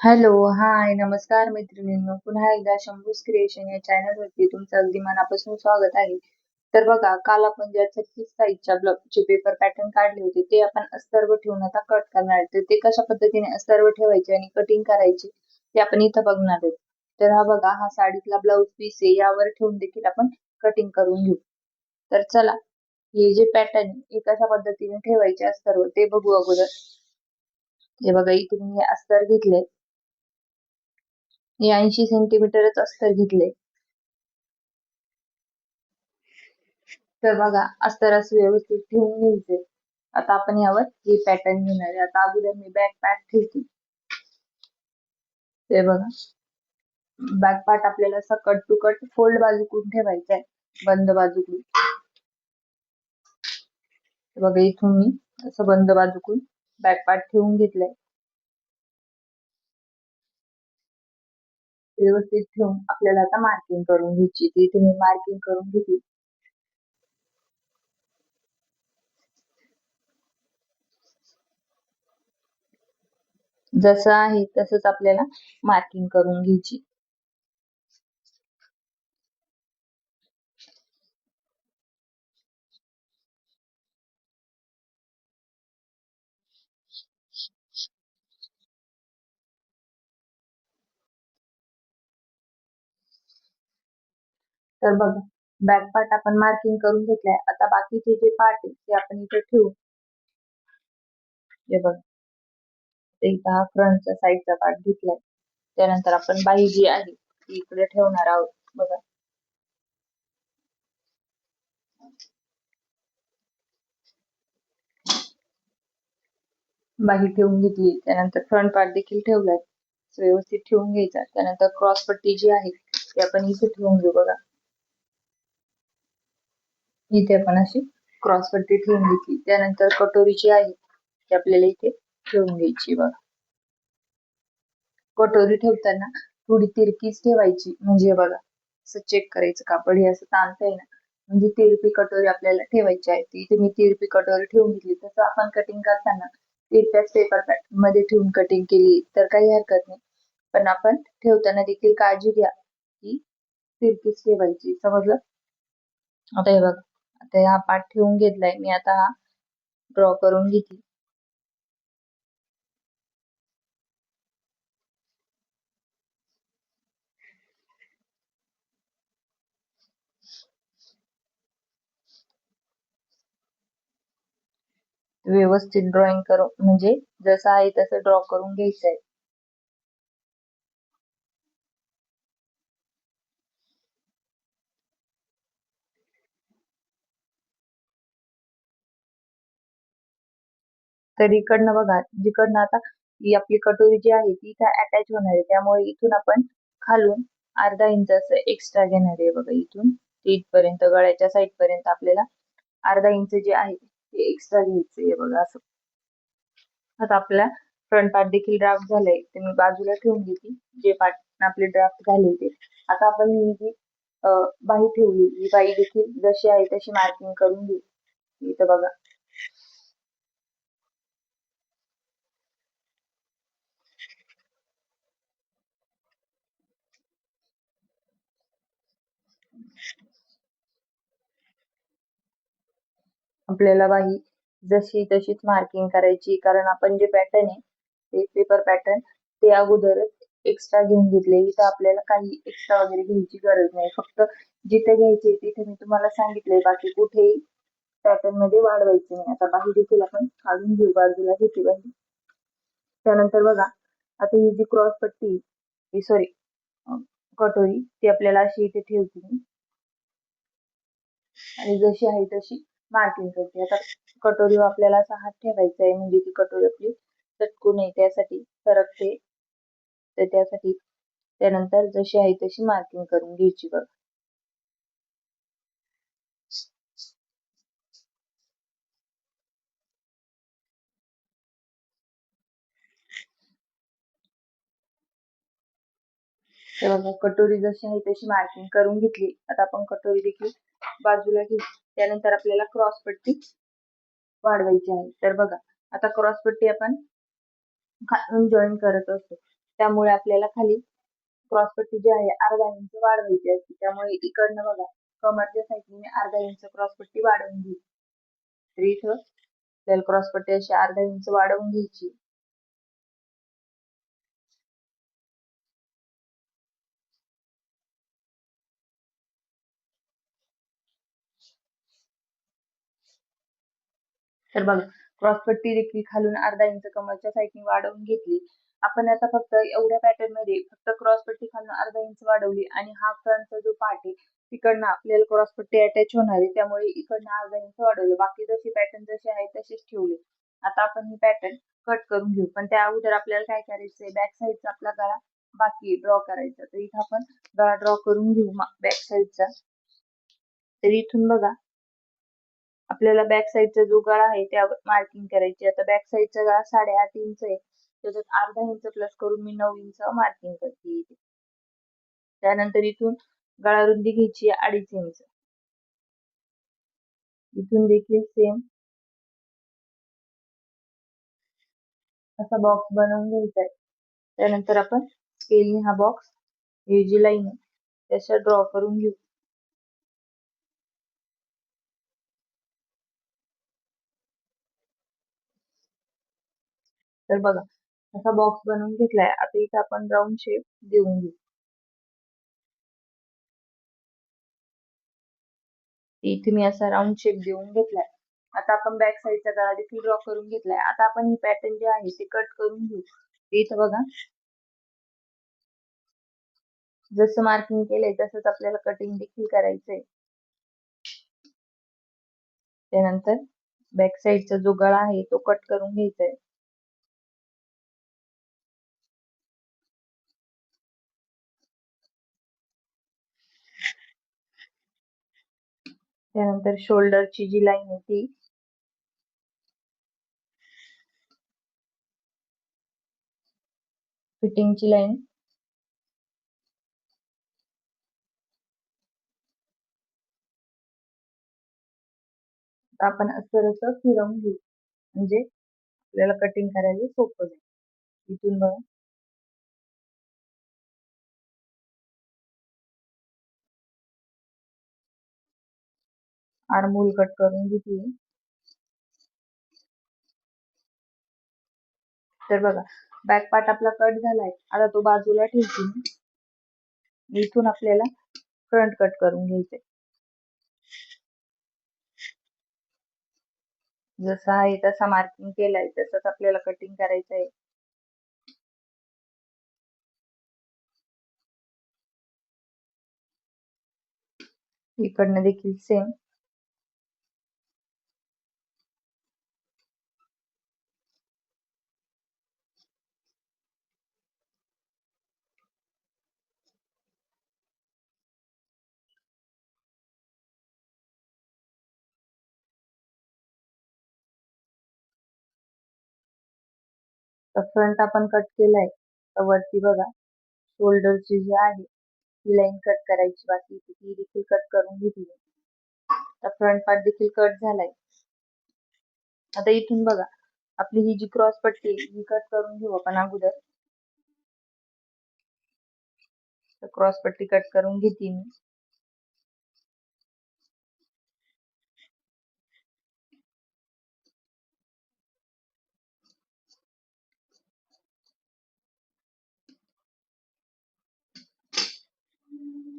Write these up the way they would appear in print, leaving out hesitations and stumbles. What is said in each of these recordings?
Hello, हाय, नमस्कार मैत्रिणींनो. पुन्हा एकदा शंभूज क्रिएशन या चॅनलवरती तुमचं अगदी मनापासून स्वागत आहे. तर बघा, काल आपण ज्या 36 साईजच्या ब्लाऊजचे पेपर पॅटर्न काढले होते ते आपण अस्तरवर ठेवून आता कट करणार आहे. तर ते कशा पद्धतीने अस्तरवर ठेवायचे आणि कटिंग करायची ते आपण इथं बघणार आहोत. तर हा बघा, हा साडीतला ब्लाऊज पीस आहे, यावर ठेवून देखील आपण कटिंग करून घेऊ. तर चला, हे जे पॅटर्न हे कशा पद्धतीने ठेवायचे अस्तरवर ते बघू अगोदर. हे बघा, इथे मी हे अस्तर घेतले. हे 80 सेंटीमीटरच अस्तर घेतले. तर बघा, अस्तर असं व्यवस्थित ठेवून घ्यायचे. आता आपण यावर हे पॅटर्न घेणार आहे. आता अगोदर मी बॅक पार्ट ठेवते. ते बघा, बॅक पार्ट आपल्याला असा कट टू कट फोल्ड बाजूकडून ठेवायचा आहे, बंद बाजूकडून. बघा, इथून मी असं बंद बाजूकडून बॅक पार्ट ठेवून घेतलाय. व्यवस्थित ठेवून आपल्याला आता मार्किंग करून घ्यायची. ती इथे मी मार्किंग करून घेतली. जसं आहे तसंच आपल्याला मार्किंग करून घ्यायची. तर बघा, बॅक पार्ट आपण मार्किंग करून घेतलाय. आता बाकीचे जे पार्ट आहेत ते आपण इथे ठेवू. हे बघा, ते इथं हा फ्रंटचा साईडचा पार्ट घेतलाय. त्यानंतर आपण बाही जी आहे ती इकडे ठेवणार आहोत. बघा, बाही ठेवून घेतली. त्यानंतर फ्रंट पार्ट देखील ठेवलाय. व्यवस्थित ठेवून घ्यायचा. त्यानंतर क्रॉस पट्टी जी आहे ती आपण इथे ठेवून घेऊ. बघा, इथे आपण अशी क्रॉस पट्टी ठेवून घेतली. त्यानंतर कटोरी जी आहे ती आपल्याला इथे ठेवून घ्यायची. बघा, कटोरी ठेवताना थोडी तिरकीच ठेवायची. म्हणजे बघा, असं चेक करायचं कापड हे असं ताणतंय ना, म्हणजे तिरपी कटोरी आपल्याला ठेवायची आहे. ती इथे मी तिरपी कटोरी ठेवून घेतली. तसं आपण कटिंग करताना तिरप्याच पेपर पॅटर्न मध्ये ठेवून कटिंग केली तर काही हरकत नाही. पण आपण ठेवताना देखील काळजी घ्या की तिरकीच ठेवायची. समजलं? आता हे बघा, आता हा पार्ट ठेवून घेतलाय मी. आता हा ड्रॉ करून घेतली. व्यवस्थित ड्रॉइंग करून म्हणजे जसं आहे तसं ड्रॉ करून घ्यायचंय. तर इकडनं बघा, जिकडनं आता ही आपली कटोरी जी आहे ती इथं अटॅच होणार आहे. त्यामुळे इथून आपण खालून अर्धा इंच असं एक्स्ट्रा घेणार आहे. बघा, इथून ते इथपर्यंत गळ्याच्या साईड पर्यंत आपल्याला अर्धा इंच जे आहे ते एक्स्ट्रा घ्यायचंय. बघा, असं. आता आपला फ्रंट पार्ट देखील ड्राफ्ट झालाय. ते मी बाजूला ठेवून घेतली. जे पार्ट आपले ड्राफ्ट झाले ते आता आपण ही जी बाही ठेवली, ही बाही देखील जशी आहे तशी मार्किंग करून घेऊ. इथं बघा, आपल्याला बाही जशी तशीच मार्किंग करायची. कारण आपण जे पॅटर्न आहे ते पेपर पॅटर्न ते अगोदरच एक्स्ट्रा घेऊन घेतले. इथं आपल्याला काही एक्स्ट्रा वगैरे घ्यायची गरज नाही. फक्त जिथे घ्यायचे तिथे मी तुम्हाला सांगितलंय. बाकी कुठेही पॅटर्न मध्ये वाढवायचे नाही. आता बाही देखील आपण काढून घेऊ. बाजूला घेतली बाही. त्यानंतर बघा, आता ही जी क्रॉस पट्टी सॉरी कटोरी ती आपल्याला अशी इथे ठेवते मी आणि जशी आहे तशी मार्किंग करते. आता कटोरीवर आपल्याला असा हात ठेवायचा आहे म्हणजे ती कटोरी आपली चटकू नये, त्यासाठी सरकते. तर त्यासाठी त्यानंतर जशी आहे तशी मार्किंग करून घ्यायची. बघ, तर बघा, कटोरी जशी आहे तशी मार्किंग करून घेतली. आता आपण कटोरी देखील बाजूला घेऊ. त्यानंतर आपल्याला क्रॉस पट्टी वाढवायची आहे. तर बघा, आता क्रॉस पट्टी आपण जॉईन करत असतो. त्यामुळे आपल्याला खाली क्रॉसपट्टी जी आहे अर्धा इंच वाढवायची असते. त्यामुळे इकडनं बघा कमरच्या साईडने अर्धा इंच क्रॉसपट्टी वाढवून घेऊ. तर इथं आपल्याला क्रॉसपट्टी अशी अर्धा इंच वाढवून घ्यायची. तर बघा क्रॉसपट्टी देखील खालून अर्धा इंच कमरच्या साईडने वाढवून घेतली. आपण आता फक्त एवढ्या पॅटर्न मध्ये फक्त क्रॉसपट्टी खालून अर्धा इंच वाढवली आणि हा फ्रंटचा जो पार्ट आहे तिकडनं आपल्याला क्रॉसपट्टी अटॅच होणार आहे, त्यामुळे इकडनं अर्धा इंच वाढवलं. बाकी जशी पॅटर्न जसे आहे तसेच ठेवले. आता आपण ही पॅटर्न कट करून घेऊ, पण त्या अगोदर आपल्याला काय करायचंय, बॅक साईडचा आपला गळा बाकी ड्रॉ करायचा. तर इथं आपण गळा ड्रॉ करून घेऊ बॅक साईडचा. तर इथून बघा आपल्याला बॅक साईडचा जो गळा आहे त्यावर मार्किंग करायची. आता बॅक साईडचा गळा 8.5 इंच आहे, त्याच्यात अर्धा इंच प्लस करून मी 9 इंच मार्किंग करते. त्यानंतर इथून गळा रुंदी घ्यायची 2.5 इंच. इथून देखील सेम असा बॉक्स बनवून घ्यायचा आहे. त्यानंतर आपण स्केलने हा बॉक्स ही जी लाईन आहे त्याच्या ड्रॉ करून घेऊ. तर बघा असा बॉक्स बनवून घेतलाय. आता इथे आपण राऊंड शेप देऊन घेऊ. इथे मी असा राऊंड शेप देऊन घेतलाय. आता आपण बॅक साईडचा गळा देखील ड्रॉ करून घेतलाय. आता आपण ही पॅटर्न जे आहे ते कट करून घेऊ. इथं बघा जसं मार्किंग केलंय तसंच आपल्याला कटिंग देखील करायचंय. त्यानंतर बॅक साईडचा जो गळा आहे तो कट करून घ्यायचा आहे. त्यानंतर शोल्डरची जी लाईन आहे ती फिटिंगची लाईन आपण असं फिरवून घेऊ, म्हणजे आपल्याला कटिंग करायला सोपं जाईल. इथून बघा आर्महोल कट करून घेतली. तर बघा बॅक पार्ट आपला कट झालाय. आता तो बाजूला ठेवून इथून आपल्याला फ्रंट कट करून घ्यायचंय. जसा आहे तसा मार्किंग केलाय तसंच आपल्याला कटिंग करायचं आहे. इकडनं देखील सेम फ्रंट आपण कट केलाय. तर वरती बघा शोल्डरची जी आहे ती लाईन कट करायची बाकी ती देखील कट करून घेतली. तर फ्रंट पार्ट देखील कट झालाय. आता इथून बघा आपली ही जी क्रॉस पट्टी ही कट करून घेऊ आपण अगोदर. क्रॉस पट्टी कट करून घेते मी.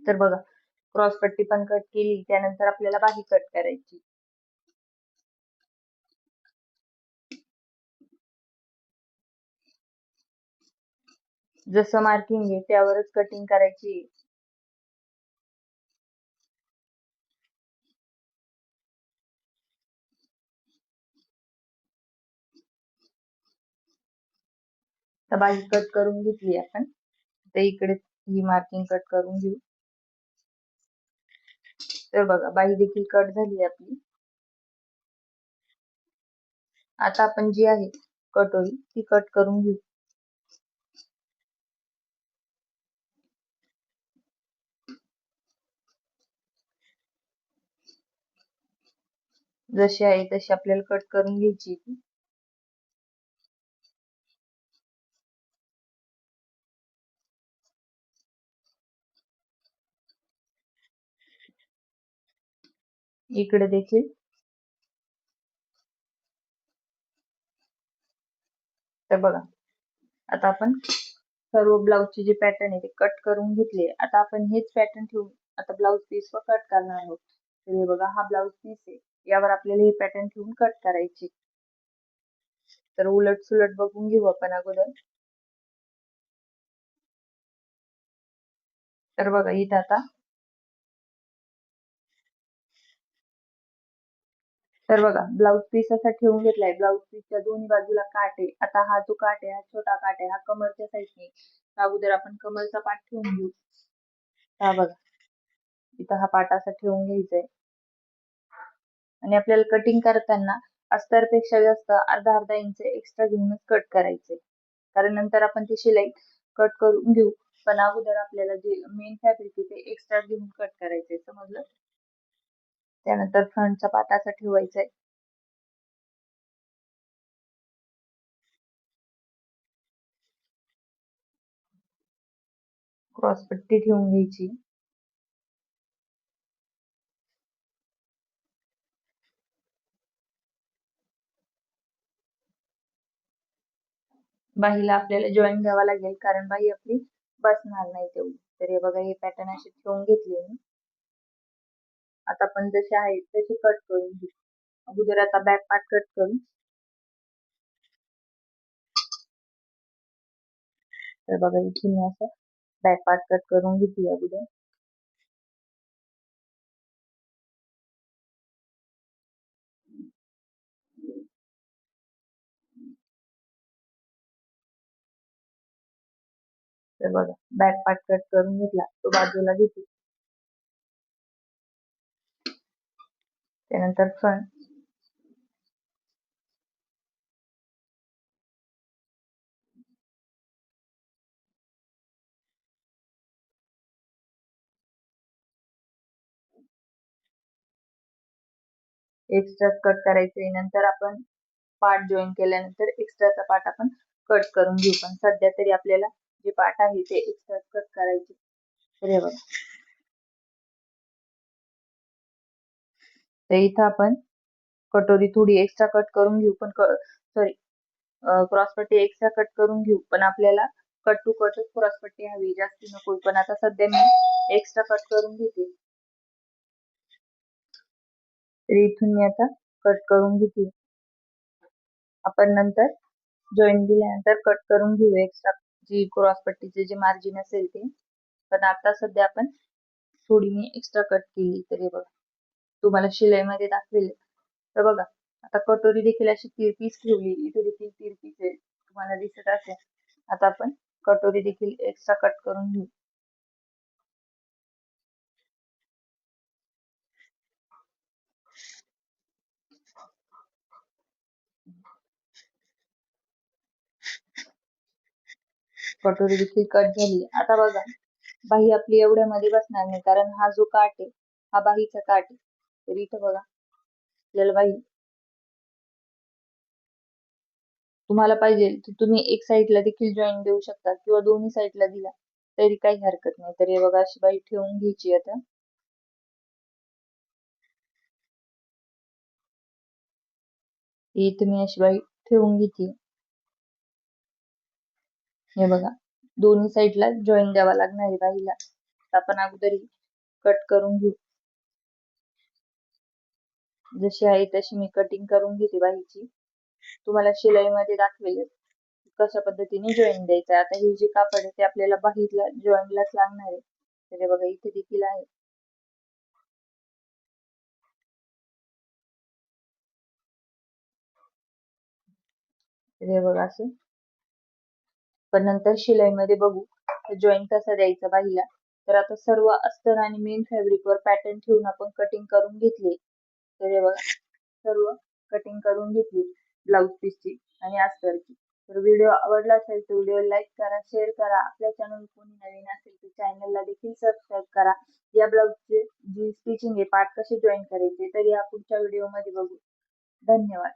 तर बघा क्रॉस पट्टी पण कट केली. त्यानंतर आपल्याला बाही कट करायची. जसं मार्किंग आहे त्यावरच कटिंग करायची. तर बाही कट करून घेतली आपण. तर इकडे ही मार्किंग कट करून घेऊ. तर बघा बाही देखील कट झाली आपली. आता आपण जी आहे कटोरी ती कट करून घेऊ. जशी आहे तशी आपल्याला कट करून घ्यायची. इकडे देखील. तर बघा, आता आपण सर्व ब्लाउजचे जे पॅटर्न आहे ते कट करून घेतले. आता आपण हेच पॅटर्न ठेवून आता ब्लाउज पीस वर कट करणार आहोत. तर हे बघा, हा ब्लाउज पीस आहे, यावर आपल्याला हे पॅटर्न ठेवून कट करायचे. तर उलट सुलट बघून घेऊ आपण अगोदर. तर बघा, इथं आता तर बघा, ब्लाउज पीस असा ठेवून घेतलाय. ब्लाउज पीसच्या दोन्ही बाजूला काट आहे. आता हा जो काट आहे, हा छोटा काट आहे, हा कमरच्या साईडने. अगोदर आपण कमरचा पाठ ठेवून घेऊ. हा बघा, इथं हा पाठ असा ठेवून घ्यायचा आहे. आणि आपल्याला कटिंग करताना अस्तरपेक्षा जास्त अर्धा अर्धा इंच एक्स्ट्रा घेऊनच कट करायचे, कारण नंतर आपण ती शिलाई कट करून घेऊ. पण अगोदर आपल्याला जे मेन फॅब्रिक आहे ते एक्स्ट्रा घेऊन कट करायचंय, समजलं. त्यानंतर फ्रंटचा पार्ट असा ठेवायचा आहे. क्रॉसपट्टी ठेवून घ्यायची. बाहीला आपल्याला जॉईन द्यावा लागेल, कारण बाही आपली बसणार नाही तेवढी. तर हे बघा, हे पॅटर्न असे ठेवून घेतले मी. आता आपण जसे आहे तसे कट करून घेऊ. अगोदर आता बॅक पार्ट कट करू. तर बघा, इथे मी असं बॅक पार्ट कट करून घेतली अगोदर. तर बघा, बॅक पार्ट कट करून घेतला, तो बाजूला घेते. त्यानंतर फ्रंट. एक्स्ट्रा कट करायचे. नंतर आपण पार्ट जॉईन केल्यानंतर एक्स्ट्राचा पार्ट आपण कट करून घेऊ. पण सध्या तरी आपल्याला जे पार्ट आहे ते एक्स्ट्रा कट करायचे. तर हे बघा, तर इथं आपण कटोरी थोडी एक्स्ट्रा कट करून घेऊ. पण सॉरी, क्रॉसपट्टी एक्स्ट्रा कट करून घेऊ. पण आपल्याला कट टू कटच क्रॉसपट्टी हवी, जास्ती नको. पण आता सध्या मी एक्स्ट्रा कट करून घेते. तर इथून मी आता कट करून घेते. आपण नंतर जॉईन दिल्यानंतर कट करून घेऊ एक्स्ट्रा जी क्रॉसपट्टीचे जे मार्जिन असेल ते. पण आता सध्या आपण थोडी मी एक्स्ट्रा कट केली. तर हे बघा, तुम्हाला शिलाईमध्ये दाखवेल. तर बघा, आता कटोरी देखील अशी तिरपीस ठेवली. इथे देखील तिरपीस आहे, तुम्हाला दिसत असेल. आता आपण कटोरी देखील एक्स्ट्रा कट करून घेऊ. कटोरी देखील कट झाली. आता बघा, बाही आपली एवढ्या मध्ये बसणार नाही, कारण हा जो काट आहे हा बाहीचा काट आहे. तर इथं बघा, आपल्याला बाही तुम्हाला पाहिजे तर तुम्ही एक साईडला देखील जॉईन देऊ शकता, किंवा दोन्ही साईडला दिला तरी काही हरकत नाही. तर हे बघा, अशी बाही ठेवून घ्यायची. आता इथे मी अशी बाही ठेवून घेते. हे बघा, दोन्ही साईडला जॉईन द्यावा लागणार आहे बाहीला. आपण अगोदर कट करून घेऊ. जशी आहे तशी मी कटिंग करून घेते बाहीची. तुम्हाला शिलाई मध्ये दाखवेल कशा पद्धतीने जॉईन द्यायचं. आता हे जे कापड आहे ते आपल्याला बाहीला जॉईनलाच लागणार आहे. तर हे बघा, इथे देखील आहे. तर हे बघा असं. पण नंतर शिलाई मध्ये बघू जॉईन कसा द्यायचा बाहीला. तर आता सर्व अस्तर आणि मेन फॅब्रिक वर पॅटर्न ठेवून आपण कटिंग करून घेतली. तर हे बघा, सर्व कटिंग करून घेतली ब्लाउज पीसची आणि अस्तरची. तर व्हिडिओ आवडला असेल तर व्हिडिओ लाईक करा, शेअर करा. आपल्या चॅनल कोणी नवीन असेल तर चॅनलला देखील सबस्क्राईब करा. या ब्लाउजचे जी स्टिचिंग आहे, पार्ट कसे जॉईन करायचे तर या पुढच्या व्हिडिओ मध्ये बघू. धन्यवाद.